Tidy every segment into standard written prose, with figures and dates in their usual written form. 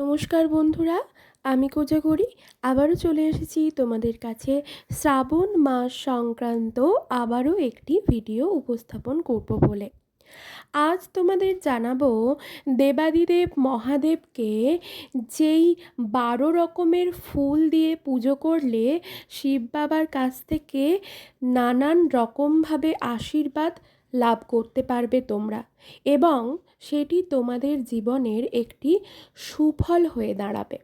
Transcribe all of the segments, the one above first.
নমস্কার বন্ধুরা, আমি কোজাগরি আবারও চলে এসেছি তোমাদের কাছে শ্রাবণ মাস সংক্রান্ত আবারও একটি ভিডিও উপস্থাপন করব বলে। আজ তোমাদের জানাবো দেবাদিদেব মহাদেবকে যেই 12 রকমের ফুল দিয়ে পুজো করলে শিব বাবার কাছ থেকে নানান রকমভাবে আশীর্বাদ লাভ করতে পারবে তোমরা, এবং সেটি তোমাদের জীবনের একটি সুফল হয়ে দাঁড়াবে।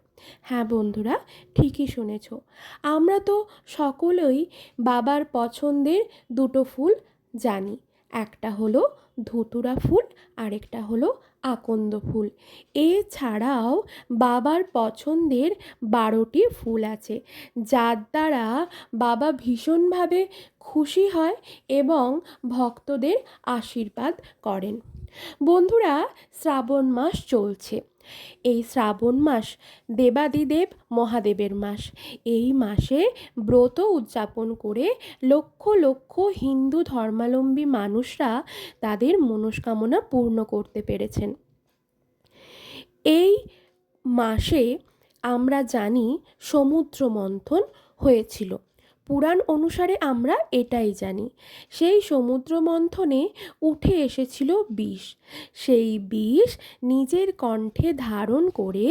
হ্যাঁ বন্ধুরা, ঠিকই শুনেছ। আমরা তো সকলেই বাবার পছন্দের দুটো ফুল জানি। একটা হলো ধুতুরা ফুল, আরেকটা হলো আকন্দ ফুল। এছাড়াও বাবার পছন্দের 12টি ফুল আছে, যার দ্বারা বাবা ভীষণভাবে খুশি হয় এবং ভক্তদের আশীর্বাদ করেন। বন্ধুরা, শ্রাবণ মাস চলছে। এই শ্রাবণ মাস দেবাদিদেব মহাদেবের মাস। এই মাসে ব্রত উদযাপন করে লক্ষ লক্ষ হিন্দু ধর্মাবলম্বী মানুষরা তাদের মনস্কামনা পূর্ণ করতে পেরেছেন। এই মাসে আমরা জানি সমুদ্র মন্থন হয়েছিল। পুরাণ অনুসারে আমরা এটাই জানি। সেই সমুদ্র মন্থনে উঠে এসেছিল বিষ। সেই বিষ নিজের কণ্ঠে ধারণ করে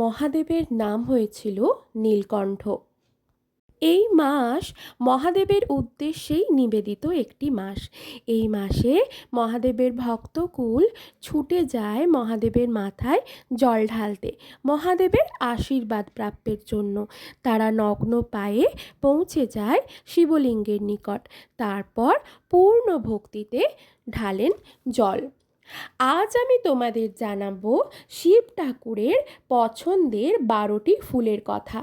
মহাদেবের নাম হয়েছিল নীলকণ্ঠ। এই মাস মহাদেবের উদ্দেশ্যেই নিবেদিত একটি মাস। এই মাসে মহাদেবের ভক্তকুল ছুটে যায় মহাদেবের মাথায় জল ঢালতে, মহাদেবের আশীর্বাদ প্রাপ্যের জন্য। তারা নগ্ন পায়ে পৌঁছে যায় শিবলিঙ্গের নিকট, তারপর পূর্ণ ভক্তিতে ঢালেন জল। আজ আমি তোমাদের জানাবো শিব ঠাকুরের পছন্দের 12টি ফুলের কথা।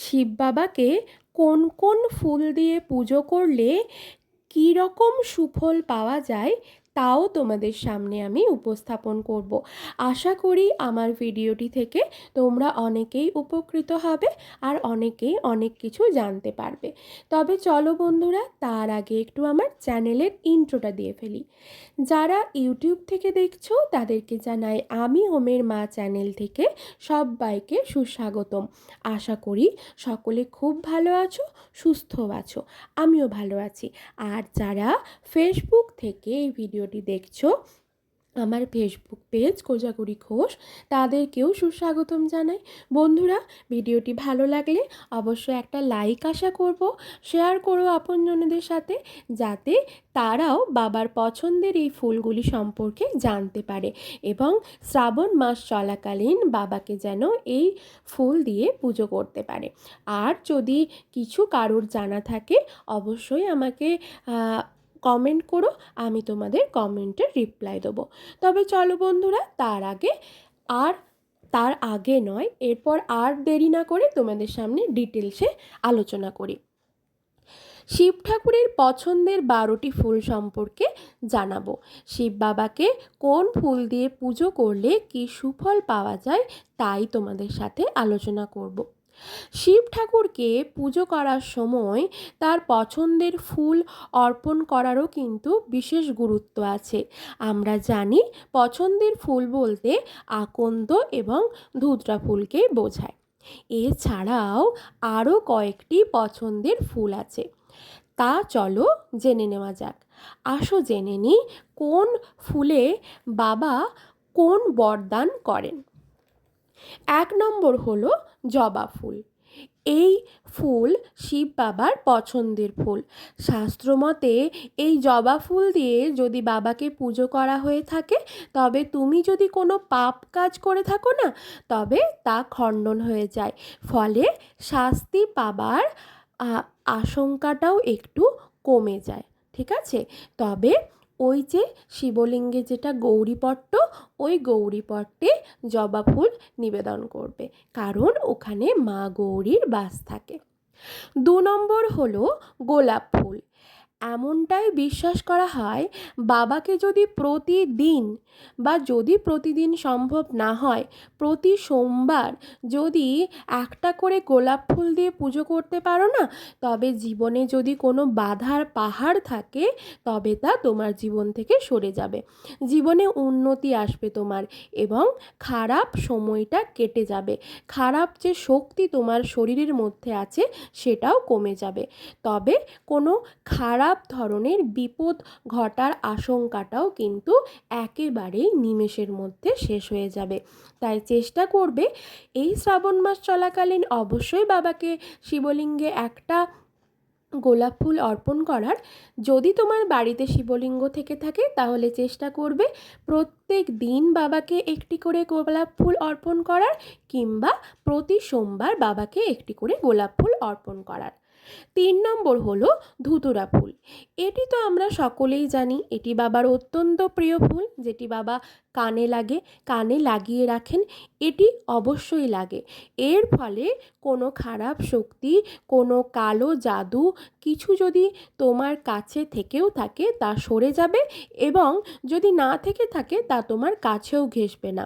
শিব বাবাকে কোন কোন ফুল দিয়ে পুজো করলে কী রকম সুফল পাওয়া যায় তাও তোমাদের সামনে আমি উপস্থাপন করব। আশা করি আমার ভিডিওটি থেকে তোমরা অনেকেই উপকৃত হবে আর অনেকেই অনেক কিছু জানতে পারবে। তবে চলো বন্ধুরা, তার আগে একটু আমার চ্যানেলের ইন্ট্রোটা দিয়ে ফেলি। যারা ইউটিউব থেকে দেখছো তাদেরকে জানাই আমি হোমের মা চ্যানেল থেকে সবাইকে সুস্বাগতম। আশা করি সকলে খুব ভালো আছো, সুস্থ আছো। আমিও ভালো আছি। আর যারা ফেসবুক থেকে এই ভিডিওটি দেখছো, আমার ফেসবুক পেজ কোজাগরি ঘোষ, তাদেরকেও সুস্বাগতম জানাই। বন্ধুরা, ভিডিওটি ভালো লাগলে অবশ্যই একটা লাইক আশা করব, শেয়ার করো আপনজনদের সাথে, যাতে তারাও বাবার পছন্দের এই ফুলগুলি সম্পর্কে জানতে পারে এবং শ্রাবণ মাস চলাকালীন বাবাকে যেন এই ফুল দিয়ে পুজো করতে পারে। আর যদি কিছু কারোর জানা থাকে অবশ্যই আমাকে কমেন্ট করো, আমি তোমাদের কমেন্টের রিপ্লাই দেবো। তবে চলো বন্ধুরা, তার আগে নয়, এরপর আর দেরি না করে তোমাদের সামনে ডিটেলসে আলোচনা করি। শিব ঠাকুরের পছন্দের 12টি ফুল সম্পর্কে জানাবো। শিব বাবাকে কোন ফুল দিয়ে পুজো করলে কি সুফল পাওয়া যায় তাই তোমাদের সাথে আলোচনা করব। শিব ঠাকুরকে পুজো করার সময় তার পছন্দের ফুল অর্পণ করারও কিন্তু বিশেষ গুরুত্ব আছে। আমরা জানি পছন্দের ফুল বলতে আকন্দ এবং ধুতরা ফুলকে বোঝায়। এছাড়াও আরও কয়েকটি পছন্দের ফুল আছে, তা চলো জেনে নেওয়া যাক। আসো জেনে নিই কোন ফুলে বাবা কোন বরদান করেন। 1 নম্বর হলো জবা ফুল। এই ফুল শিব বাবার পছন্দের ফুল। শাস্ত্রমতে এই জবা ফুল দিয়ে যদি বাবাকে পুজো করা হয়ে থাকে, তবে তুমি যদি কোনো পাপ কাজ করে থাকো না, তবে তা খণ্ডন হয়ে যায়। ফলে শাস্তি পাবার আশঙ্কাটাও একটু কমে যায়। ঠিক আছে? তবে ওই যে শিবলিঙ্গে যেটা গৌরীপট্ট, ওই গৌরীপট্টে জবা ফুল নিবেদন করবে, কারণ ওখানে মা গৌরীর বাস থাকে। 2 নম্বর হলো গোলাপ ফুল। এমনটাই বিশ্বাস করা হয়, বাবাকে যদি প্রতিদিন বা যদি প্রতিদিন সম্ভব না হয়, প্রতি সোমবার যদি একটা করে গোলাপ ফুল দিয়ে পুজো করতে পারো না, তবে জীবনে যদি কোনো বাধার পাহাড় থাকে তবে তা তোমার জীবন থেকে সরে যাবে, জীবনে উন্নতি আসবে তোমার, এবং খারাপ সময়টা কেটে যাবে, খারাপ যে শক্তি তোমার শরীরের মধ্যে আছে সেটাও কমে যাবে। তবে কোনো খারাপ ধরনের বিপদ ঘটার আশঙ্কাটাও কিন্তু একেবারেই নিমেষের মধ্যে শেষ হয়ে যাবে। তাই চেষ্টা করবে এই শ্রাবণ মাস চলাকালীন অবশ্যই বাবাকে শিবলিঙ্গে একটা গোলাপ ফুল অর্পণ করার। যদি তোমার বাড়িতে শিবলিঙ্গ থেকে থাকে তাহলে চেষ্টা করবে প্রত্যেক দিন বাবাকে একটি করে গোলাপ ফুল অর্পণ করার, কিংবা প্রতি সোমবার বাবাকে একটি করে গোলাপ ফুল অর্পণ করার। 3 নম্বর হলো ধুতুরা ফুল। এটি তো আমরা সকলেই জানি, এটি বাবার অত্যন্ত প্রিয় ফুল, যেটি বাবা কানে লাগে, কানে লাগিয়ে রাখেন। এটি অবশ্যই লাগে। এর ফলে কোনো খারাপ শক্তি, কোনো কালো জাদু কিছু যদি তোমার কাছে থেকেও থাকে তা সরে যাবে, এবং যদি না থেকে থাকে তা তোমার কাছেও ঘেঁষবে না।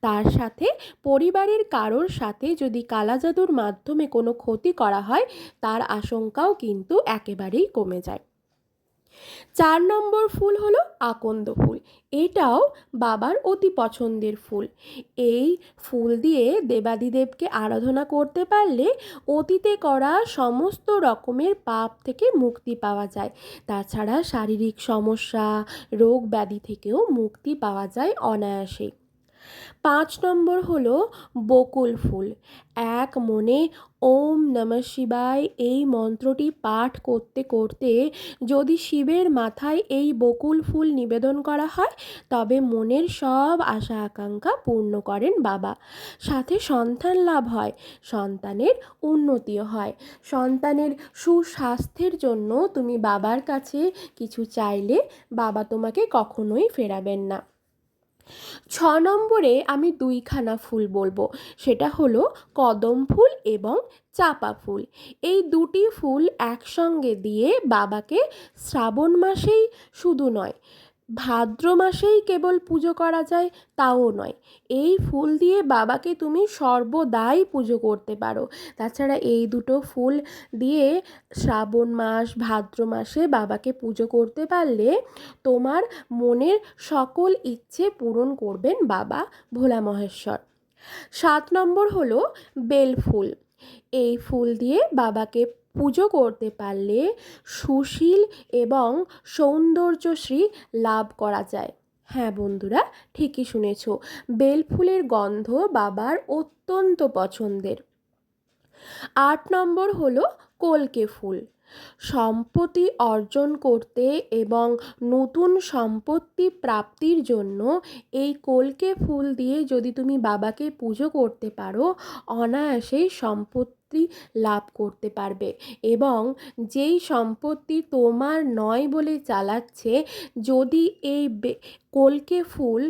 তার সাথে পরিবারের কারোর সাথে যদি কালা জাদুর মাধ্যমে কোনো ক্ষতি করা হয় তার আশঙ্কাও কিন্তু একেবারেই কমে যায়। 4 নম্বর ফুল হলো আকন্দ ফুল। এটাও বাবার অতি পছন্দের ফুল। এই ফুল দিয়ে দেবাদিদেবকে আরাধনা করতে পারলে অতীতে করা সমস্ত রকমের পাপ থেকে মুক্তি পাওয়া যায়। তাছাড়া শারীরিক সমস্যা, রোগ ব্যাধি থেকেও মুক্তি পাওয়া যায় অনায়াসে। 5 নম্বর হলো বকুল ফুল। এক মনে ওম নমঃ শিবায় এই মন্ত্রটি পাঠ করতে করতে যদি শিবের মাথায় এই বকুল ফুল নিবেদন করা হয় তবে মনের সব আশা আকাঙ্ক্ষা পূর্ণ করেন বাবা। সাথে সন্তান লাভ হয়, সন্তানের উন্নতিও হয়। সন্তানের সুস্বাস্থ্যের জন্য তুমি বাবার কাছে কিছু চাইলে বাবা তোমাকে কখনোই ফেরাবেন না। 6 নম্বরে আমি 2খানা ফুল বলবো, সেটা হলো কদম ফুল এবং চাপা ফুল। এই দুটি ফুল একসঙ্গে দিয়ে বাবাকে শ্রাবণ মাসেই শুধু নয়, ভাদ্র মাসেই কেবল পুজো করা যায় তাও নয়, এই ফুল দিয়ে বাবাকে তুমি সর্বদাই পুজো করতে পারো। তাছাড়া এই দুটো ফুল দিয়ে শ্রাবণ মাস ভাদ্র মাসে বাবাকে পুজো করতে পারলে তোমার মনের সকল ইচ্ছে পূরণ করবেন বাবা ভোলা মহেশ্বর। 7 নম্বর হলো বেল ফুল। এই ফুল দিয়ে বাবাকে পুজো করতে পারলে সুশীল এবং সৌন্দর্যশ্রী লাভ করা যায়। হ্যাঁ বন্ধুরা, ঠিকই শুনেছ, বেল ফুলের গন্ধ বাবার অত্যন্ত পছন্দের। 8 নম্বর হলো কলকে ফুল। সম্পত্তি অর্জন করতে এবং নতুন সম্পত্তি প্রাপ্তির জন্য এই কলকে ফুল দিয়ে যদি তুমি বাবাকে পুজো করতে পারো অনায়াসেই সম্পত্তি লাভ করতে পারবে, এবং যেই সম্পত্তি তোমার নয় বলে চালাচ্ছে, যদি এই কলকে ফুল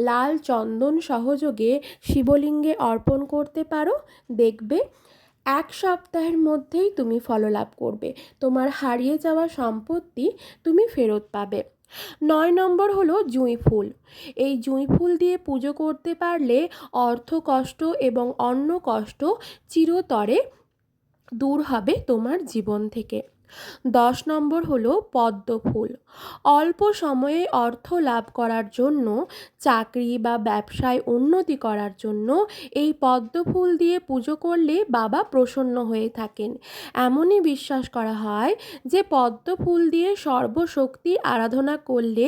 লাল চন্দন সহযোগে শিবলিঙ্গে অর্পণ করতে পারো দেখবে 1 সপ্তাহের মধ্যেই তুমি ফললাভ করবে, তোমার হারিয়ে যাওয়া সম্পত্তি তুমি ফেরত পাবে। 9 নম্বর হলো জুঁই ফুল। এই জুঁই ফুল দিয়ে পুজো করতে পারলে অর্থ কষ্ট এবং অন্ন কষ্ট চিরতরে দূর হবে তোমার জীবন থেকে। 10 নম্বর হলো পদ্ম ফুল। অল্প সময়ে অর্থ লাভ করার জন্য, চাকরি বা ব্যবসায় উন্নতি করার জন্য এই পদ্ম ফুল দিয়ে পুজো করলে বাবা প্রসন্ন হয়ে থাকেন। এমনই বিশ্বাস করা হয় যে পদ্ম ফুল দিয়ে সর্বশক্তি আরাধনা করলে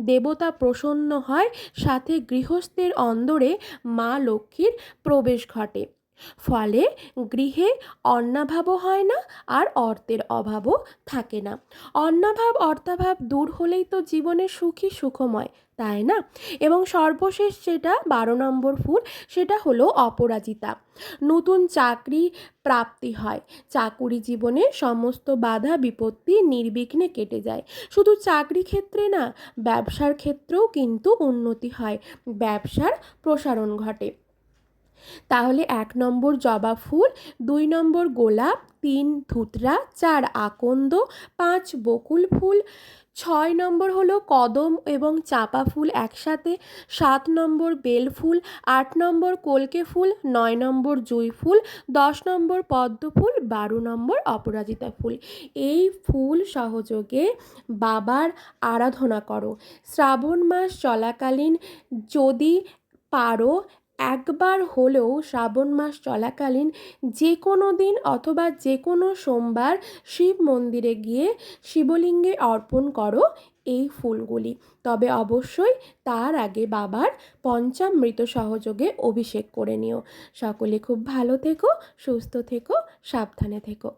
দেবতা প্রসন্ন হয়, সাথে গৃহস্থের অন্দরে মা লক্ষ্মীর প্রবেশ ঘটে। ফলে গৃহে অন্নাভাবও হয় না আর অর্থের অভাবও থাকে না। অন্নাভাব অর্থাভাব দূর হলেই তো জীবনে সুখী সুখময়, তাই না? এবং সর্বশেষ যেটা 12 নম্বর ফুল, সেটা হলো অপরাজিতা। নতুন চাকরি প্রাপ্তি হয়, চাকুরি জীবনে সমস্ত বাধা বিপত্তি নির্বিঘ্নে কেটে যায়। শুধু চাকরি ক্ষেত্রে না, ব্যবসার ক্ষেত্রেও কিন্তু উন্নতি হয়, ব্যবসার প্রসারণ ঘটে। তাহলে 1 নম্বর জবা ফুল, 2 নম্বর গোলাপ, 3 ধুতরা, 4 আকন্দ, 5 বকুল ফুল, 6 নম্বর হলো কদম এবং চাঁপা ফুল একসাথে, 7 নম্বর বেল ফুল, 8 নম্বর কলকে ফুল, 9 নম্বর জুঁই ফুল, 10 নম্বর পদ্ম ফুল, 12 নম্বর অপরাজিতা ফুল। এই ফুল সহযোগে বাবার আরাধনা করো। শ্রাবণ মাস চলাকালীন যদি পারো একবার হলেও শ্রাবণ মাস চলাকালীন যে কোনো দিন অথবা যে কোনো সোমবার শিব মন্দিরে গিয়ে শিবলিঙ্গে অর্পণ করো এই ফুলগুলি। তবে অবশ্যই তার আগে বাবার পঞ্চামৃত সহযোগে অভিষেক করে নিও। সকলে খুব ভালো থেকো, সুস্থ থেকো, সাবধানে থেকো।